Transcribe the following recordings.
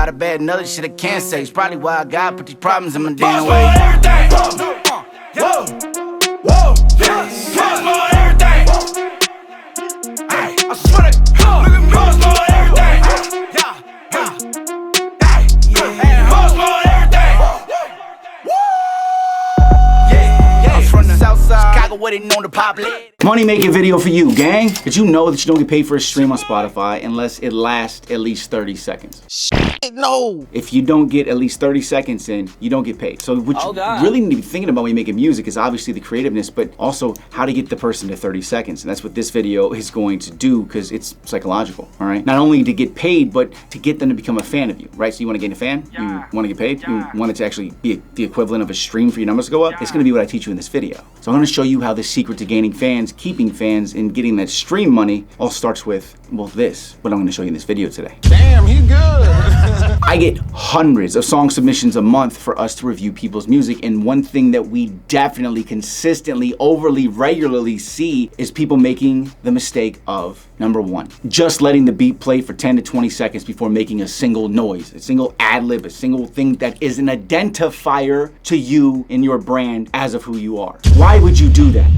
lot of bad knowledge shit I can't say. It's probably why I got put these problems in my damn Boss way. for everything. Whoa, whoa, yes. Boss for everything. Ay, I swear to God, look at me. Boss for everything. Yeah, boss for everything. Yeah, I'm from the south side, Chicago, where they known to pop lit. Money making video for you, gang. Did you know that you don't get paid for a stream on Spotify unless it lasts at least 30 seconds? No. If you don't get at least 30 seconds in, you don't get paid. So what you really need to be thinking about when you're making music is obviously the creativeness, but also how to get the person to 30 seconds. And that's what this video is going to do, because it's psychological, all right? Not only to get paid, but to get them to become a fan of you, right? So you want to get a fan? You want to get paid? You want it to actually be the equivalent of a stream for your numbers to go up? It's going to be what I teach you in this video. So I'm going to show you how the secret to gaining fans, keeping fans, and getting that stream money all starts with, well, this, what I'm going to show you in this video today. Damn, he good. I get hundreds of song submissions a month for us to review people's music, and one thing that we definitely, consistently, overly, regularly see is people making the mistake of, number one, just letting the beat play for 10 to 20 seconds before making a single noise, a single ad-lib, a single thing that is an identifier to you and your brand as of who you are. Why would you do that?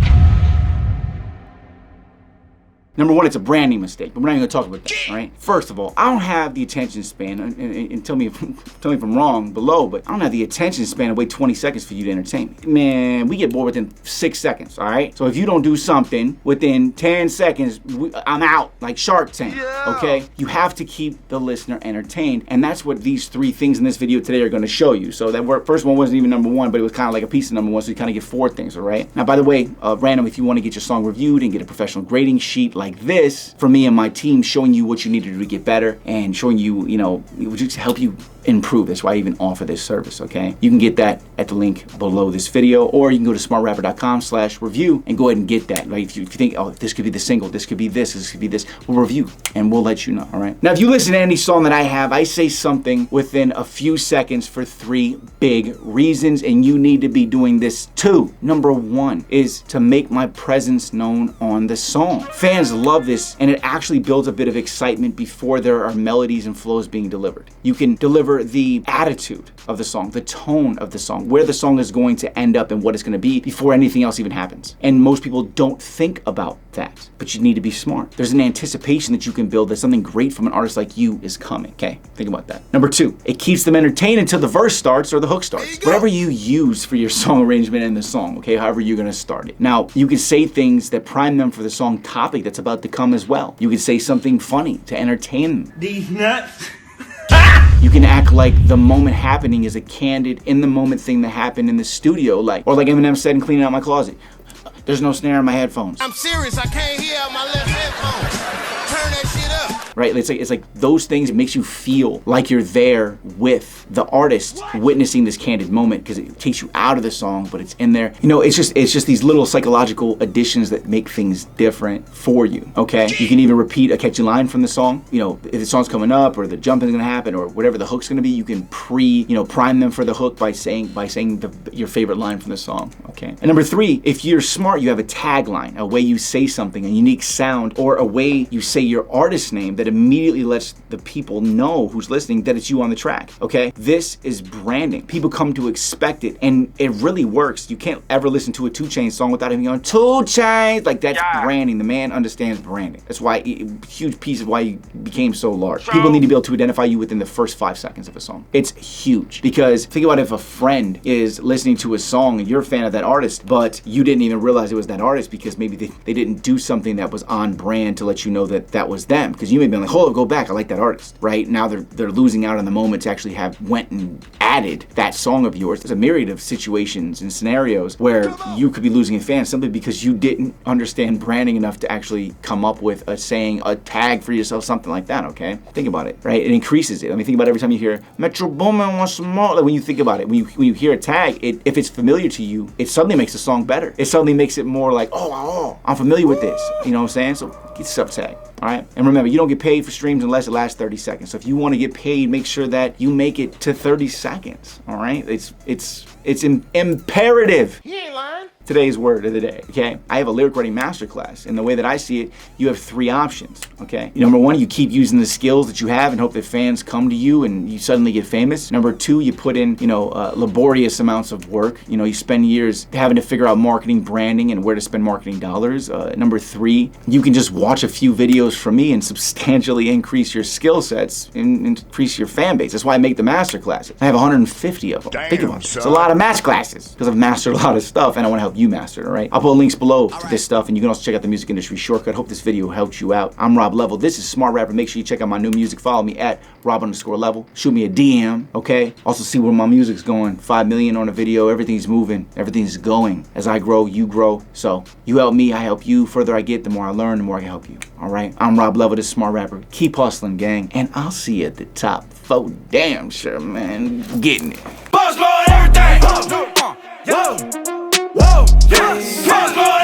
Number one, it's a branding mistake, but we're not even gonna talk about that, all right? First of all, I don't have the attention span, and tell me if I'm wrong below, but I don't have the attention span to wait 20 seconds for you to entertain me. Man, we get bored within 6 seconds, all right? So if you don't do something within 10 seconds, I'm out, like Shark Tank, okay? You have to keep the listener entertained, and that's what these 3 things in this video today are gonna show you. So that first one wasn't even number 1, but it was kind of like a piece of number 1, so you kind of get 4 things, all right? Now, by the way, random, if you wanna get your song reviewed and get a professional grading sheet like this for me and my team, showing you what you need to do to get better and showing you, you know, it would just help you improve. That's why I even offer this service, okay? You can get that at the link below this video, or you can go to smartrapper.com/review and go ahead and get that, right? If you think, oh, this could be the single, this could be this could be this, we'll review and we'll let you know, all right? Now, if you listen to any song that I have, I say something within a few seconds for 3 big reasons, and you need to be doing this too. Number 1 is to make my presence known on the song. Fans love this, and it actually builds a bit of excitement before there are melodies and flows being delivered. You can deliver the attitude of the song, the tone of the song, where the song is going to end up and what it's going to be before anything else even happens. And most people don't think about that, but you need to be smart. There's an anticipation that you can build that something great from an artist like you is coming, okay? Think about that. Number 2, it keeps them entertained until the verse starts or the hook starts. Whatever you use for your song arrangement in the song, okay? However you're going to start it. Now, you can say things that prime them for the song topic that's about to come as well. You can say something funny to entertain them. These nuts. You can act like the moment happening is a candid, in-the-moment thing that happened in the studio, or like Eminem said in Cleaning Out My Closet. There's no snare in my headphones. I'm serious, I can't hear out my left headphone. Turn that shit up. Right? It's like those things, it makes you feel like you're there with the artist witnessing this candid moment, because it takes you out of the song, but it's in there. You know, it's just these little psychological additions that make things different for you, okay? You can even repeat a catchy line from the song. You know, if the song's coming up or the jumping is gonna happen or whatever the hook's gonna be, you can prime them for the hook by saying your favorite line from the song, okay? And number 3, if you're smart, you have a tagline, a way you say something, a unique sound, or a way you say your artist name that immediately lets the people know who's listening that it's you on the track, okay? This is branding. People come to expect it, and it really works. You can't ever listen to a 2 Chainz song without him going, 2 Chainz, like that's branding. The man understands branding. That's why, a huge piece of why he became so large. People need to be able to identify you within the first 5 seconds of a song. It's huge, because think about if a friend is listening to a song and you're a fan of that artist, but you didn't even realize it was that artist because maybe they didn't do something that was on brand to let you know that that was them, because you may be like, hold up, go back, I like that artist, right? Now they're losing out on the moment to actually have went and added that song of yours. There's a myriad of situations and scenarios where you could be losing a fan simply because you didn't understand branding enough to actually come up with a saying, a tag for yourself, something like that, okay? Think about it, right? It increases it. I mean, think about it every time you hear Metro Boomin wants some more. Like when you think about it, when you hear a tag, if it's familiar to you, it suddenly makes the song better. It suddenly makes it more like, oh, I'm familiar with this. You know what I'm saying? So get yourself a tag. All right, and remember, you don't get paid for streams unless it lasts 30 seconds. So if you want to get paid, make sure that you make it to 30 seconds. All right, it's imperative. He ain't lying. today's word of the day, okay? I have a lyric writing masterclass, and the way that I see it, you have 3 options, okay? Number 1, you keep using the skills that you have and hope that fans come to you and you suddenly get famous. Number 2, you put in, laborious amounts of work. You spend years having to figure out marketing, branding, and where to spend marketing dollars. Number 3, you can just watch a few videos from me and substantially increase your skill sets and increase your fan base. That's why I make the masterclasses. I have 150 of them. Damn, Think about it. son. It's a lot of match classes because I've mastered a lot of stuff and I want to help you master it, all right? I'll put links below to this stuff, and you can also check out the Music Industry Shortcut. Hope this video helped you out. I'm Rob Level. This is Smart Rapper. Make sure you check out my new music. Follow me at Rob_Level. Shoot me a DM, okay? Also see where my music's going. 5 million on a video. Everything's moving. Everything's going. As I grow, you grow. So you help me, I help you. Further I get, the more I learn, the more I can help you. All right? I'm Rob Level. This is Smart Rapper. Keep hustling, gang. And I'll see you at the top. For damn sure, man. Getting it. Buzz mode, everything. Whoa, yeah. Buzz mode.